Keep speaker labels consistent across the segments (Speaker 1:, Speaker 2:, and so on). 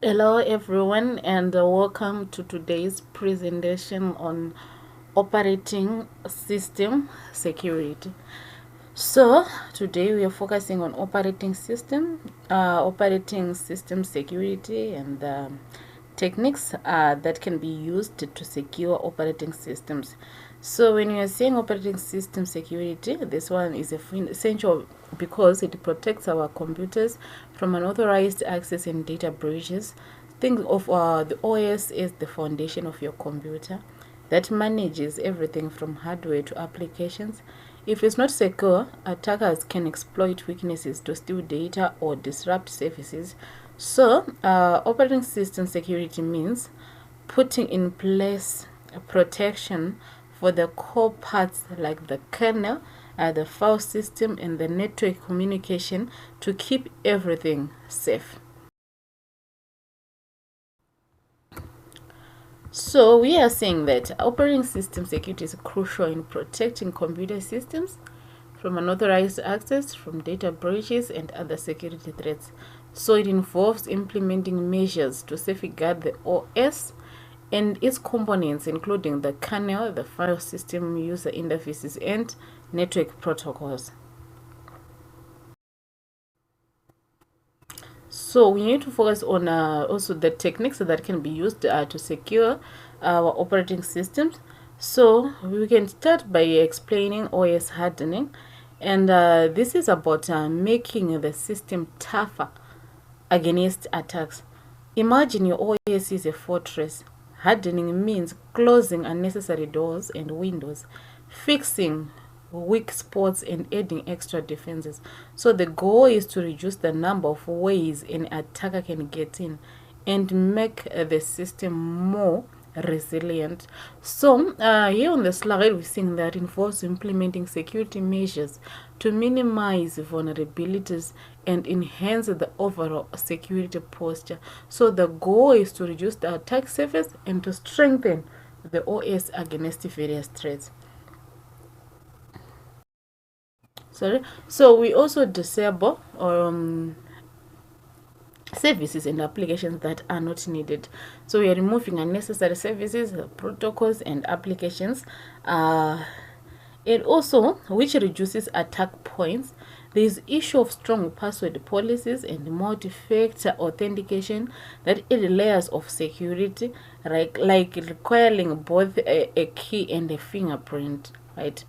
Speaker 1: Hello everyone, and welcome to today's presentation on operating system security. So today we are focusing on operating system security and techniques that can be used to secure operating systems. So when you are saying operating system security, this one is essential because it protects our computers from unauthorized access and data breaches. Think of the OS as the foundation of your computer that manages everything from hardware to applications. If it's not secure, attackers can exploit weaknesses to steal data or disrupt services. So, operating system security means putting in place a protection for the core parts like the kernel, the file system, and the network communication to keep everything safe. So we are saying that operating system security is crucial in protecting computer systems from unauthorized access, from data breaches, and other security threats. So it involves implementing measures to safeguard the OS and its components, including the kernel, the file system, user interfaces, and network protocols. So we need to focus on also the techniques that can be used to secure our operating systems. So we can start by explaining OS hardening, and this is about making the system tougher against attacks. Imagine your OS is a fortress. Hardening means closing unnecessary doors and windows, fixing weak spots, and adding extra defenses. So the goal is to reduce the number of ways an attacker can get in and make the system more resilient. So here on the slide we're seeing that involves implementing security measures to minimize vulnerabilities and enhance the overall security posture. So the goal is to reduce the attack surface and to strengthen the OS against various threats. Sorry. So we also disable services and applications that are not needed. So we are removing unnecessary services, protocols, and applications. And also, which reduces attack points. There is issue of strong password policies and multi-factor authentication that add layers of security, like requiring both a key and a fingerprint, right?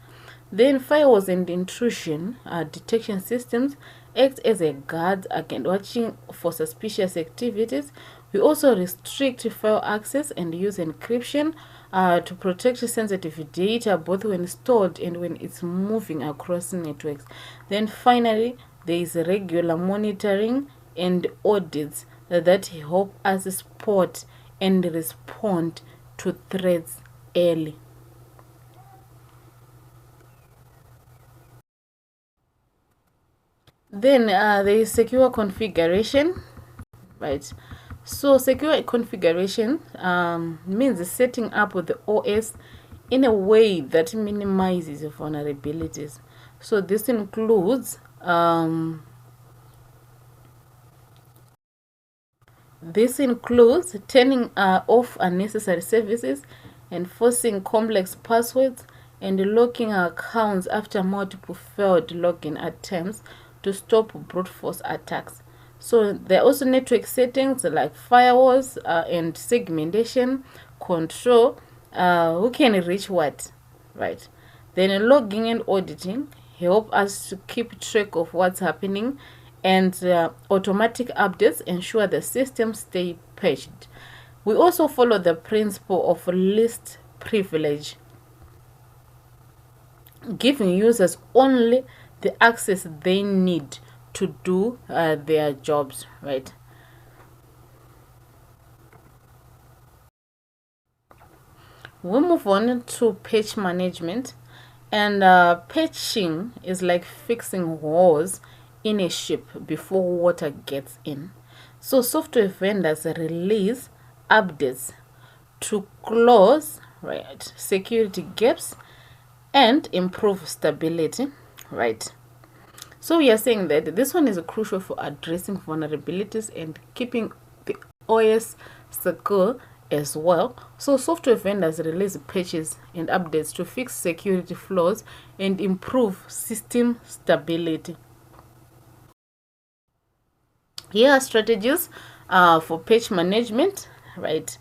Speaker 1: Then firewalls and intrusion detection systems act as a guard against watching for suspicious activities. We also restrict file access and use encryption to protect sensitive data both when stored and when it's moving across networks. Then finally, there is regular monitoring and audits that help us spot and respond to threats early. Then there is secure configuration, right? So secure configuration means setting up the OS in a way that minimizes vulnerabilities. So this includes turning off unnecessary services, enforcing complex passwords, and locking accounts after multiple failed login attempts to stop brute force attacks. So there are also network settings like firewalls and segmentation control. Who can reach what, right? Then logging and auditing help us to keep track of what's happening, and automatic updates ensure the system stay patched. We also follow the principle of least privilege, giving users only the access they need to do their jobs, right? We move on to patch management, and patching is like fixing holes in a ship before water gets in. So software vendors release updates to close, right, security gaps and improve stability, right? So we are saying that this one is crucial for addressing vulnerabilities and keeping the OS secure as well. So software vendors release patches and updates to fix security flaws and improve system stability. Here are strategies for patch management, right?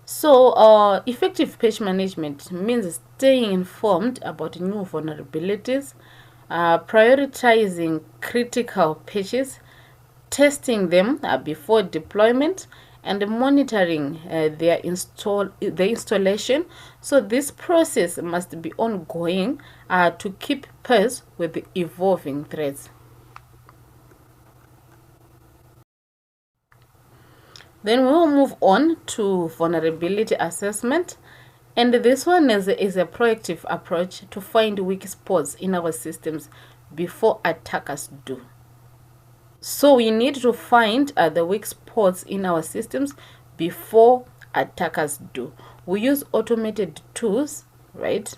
Speaker 1: So effective patch management means staying informed about new vulnerabilities, prioritizing critical patches, testing them before deployment, and monitoring the installation. So this process must be ongoing to keep pace with the evolving threats. Then we'll move on to vulnerability assessment. And this one is a proactive approach to find weak spots in our systems before attackers do. So we need to find the weak spots in our systems before attackers do. We use automated tools, right?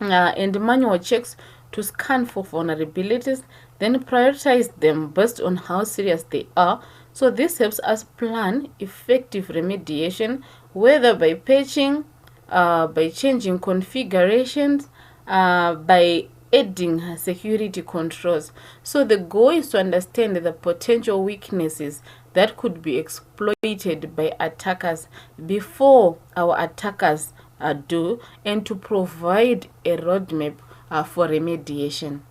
Speaker 1: And manual checks to scan for vulnerabilities, then prioritize them based on how serious they are. So this helps us plan effective remediation, whether by patching, by changing configurations, by adding security controls. So the goal is to understand the potential weaknesses that could be exploited by attackers before our attackers do, and to provide a roadmap for remediation.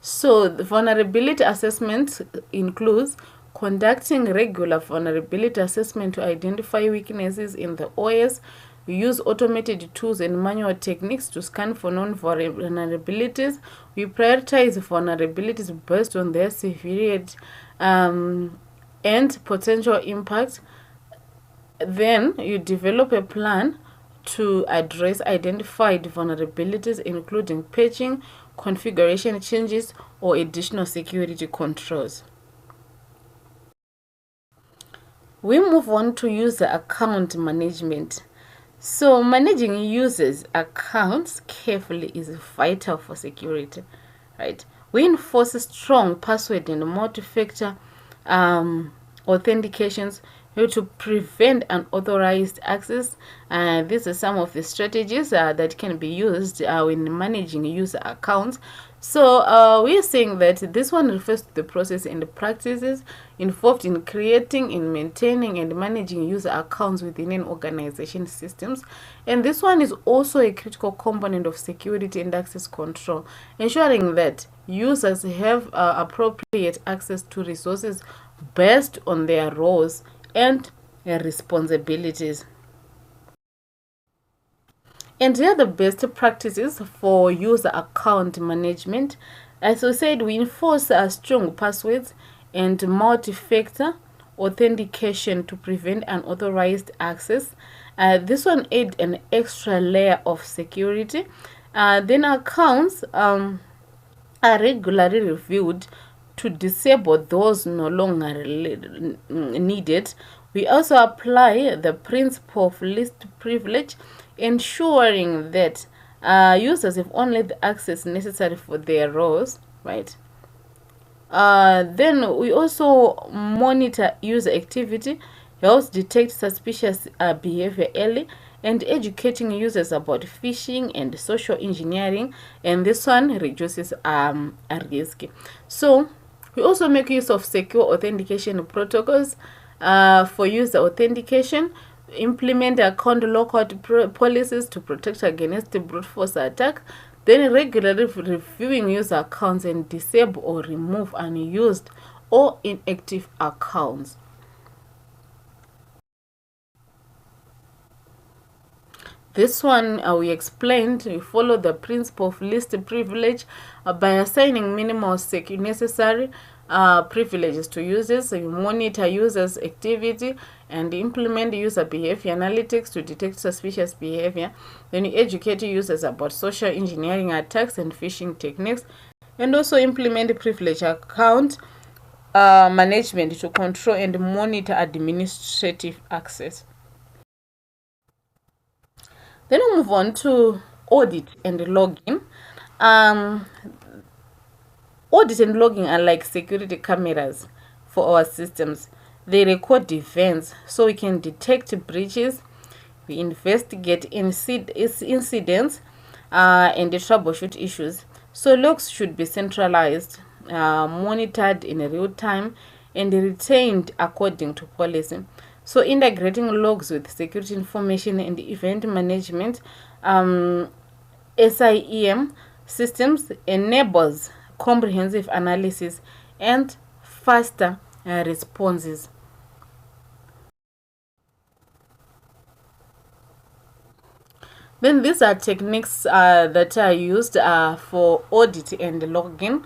Speaker 1: So the vulnerability assessment includes conducting regular vulnerability assessment to identify weaknesses in the OS. We use automated tools and manual techniques to scan for known vulnerabilities. We prioritize vulnerabilities based on their severity and potential impact. Then you develop a plan to address identified vulnerabilities, including patching, configuration changes, or additional security controls. We move on to user account management. So managing users' accounts carefully is vital for security, right? We enforce strong password and multi-factor authentications to prevent unauthorized access. These are some of the strategies that can be used when managing user accounts. So we are saying that this one refers to the process and the practices involved in creating, in maintaining, and managing user accounts within an organization systems. And this one is also a critical component of security and access control, ensuring that users have appropriate access to resources based on their roles and responsibilities. And here are the best practices for user account management. As we said, we enforce strong passwords and multi-factor authentication to prevent unauthorized access. This one adds an extra layer of security. Then accounts are regularly reviewed to disable those no longer needed. We also apply the principle of least privilege, ensuring that users have only the access necessary for their roles, right? Then we also monitor user activity, helps detect suspicious behavior early, and educating users about phishing and social engineering, and this one reduces a risk. So we also make use of secure authentication protocols for user authentication, implement account lockout policies to protect against the brute force attack, then regularly reviewing user accounts and disable or remove unused or inactive accounts. This one we explained, we follow the principle of least privilege by assigning minimal necessary privileges to users. So you monitor users' activity and implement user behavior analytics to detect suspicious behavior. Then you educate users about social engineering attacks and phishing techniques, and also implement privilege account management to control and monitor administrative access. Then we move on to audit and login. Um, Audit and logging are like security cameras for our systems. They record events so we can detect breaches, we investigate incidents, and troubleshoot issues. So logs should be centralized, monitored in real time, and retained according to policy. So integrating logs with security information and event management, SIEM systems enables comprehensive analysis and faster responses. Then these are techniques that are used for audit and logging.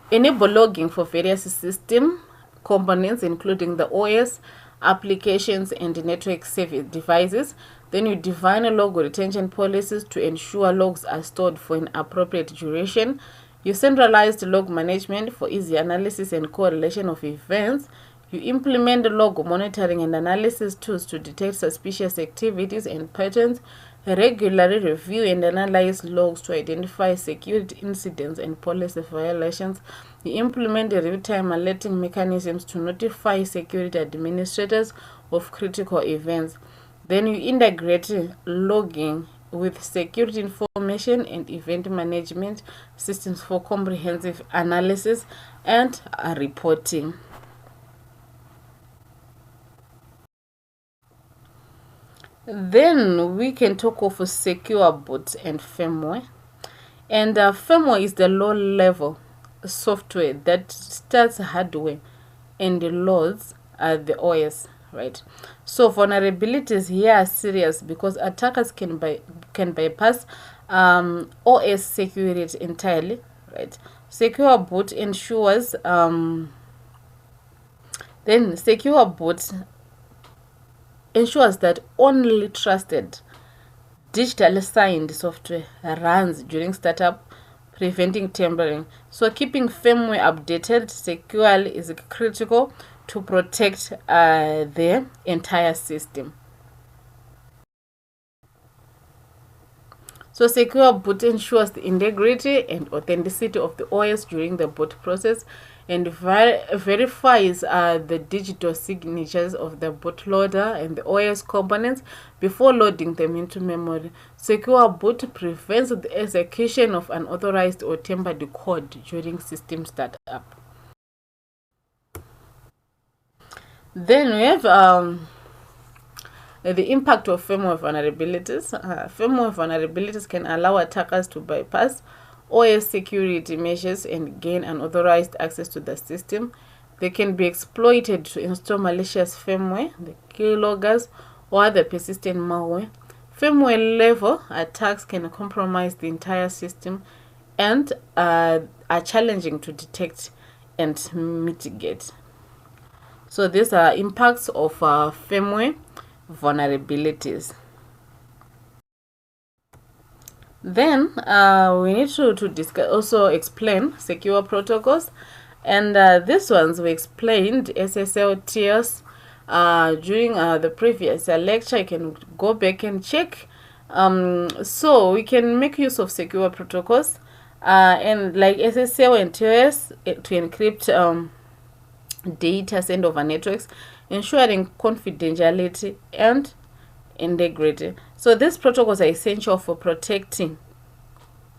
Speaker 1: Enable logging for various system components, including the OS, applications, and network service devices. Then you define log retention policies to ensure logs are stored for an appropriate duration. You centralized log management for easy analysis and correlation of events. You implement log monitoring and analysis tools to detect suspicious activities and patterns. Regularly review and analyze logs to identify security incidents and policy violations. You implement real-time alerting mechanisms to notify security administrators of critical events. Then you integrate logging with security information and event management systems for comprehensive analysis and reporting. Then we can talk of a secure boot and firmware. And firmware is the low-level software that starts hardware and loads the OS, right? So vulnerabilities here are serious because attackers can bypass OS security entirely, right? Secure boot ensures then secure boot ensures that only trusted digital signed software runs during startup, preventing tampering. So keeping firmware updated securely is critical to protect the entire system. So secure boot ensures the integrity and authenticity of the OS during the boot process and verifies the digital signatures of the bootloader and the OS components before loading them into memory. Secure boot prevents the execution of unauthorized or tampered code during system startup. Then we have the impact of firmware vulnerabilities. Firmware vulnerabilities can allow attackers to bypass OS security measures and gain unauthorized access to the system. They can be exploited to install malicious firmware, the keyloggers, or other persistent malware. Firmware level attacks can compromise the entire system and are challenging to detect and mitigate. So these are impacts of firmware vulnerabilities. Then we need to discuss, also explain secure protocols, and these ones we explained SSL tiers during the previous lecture. You can go back and check. So we can make use of secure protocols and like SSL and TLS to encrypt data sent over networks, ensuring confidentiality and integrity. So these protocols are essential for protecting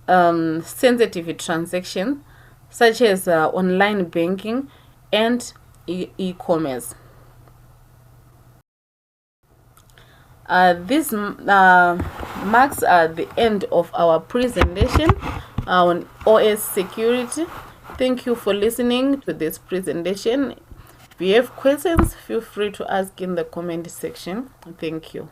Speaker 1: sensitive transactions such as online banking and e-commerce. This marks the end of our presentation on OS security. Thank you for listening to this presentation. If you have questions, feel free to ask in the comment section. Thank you.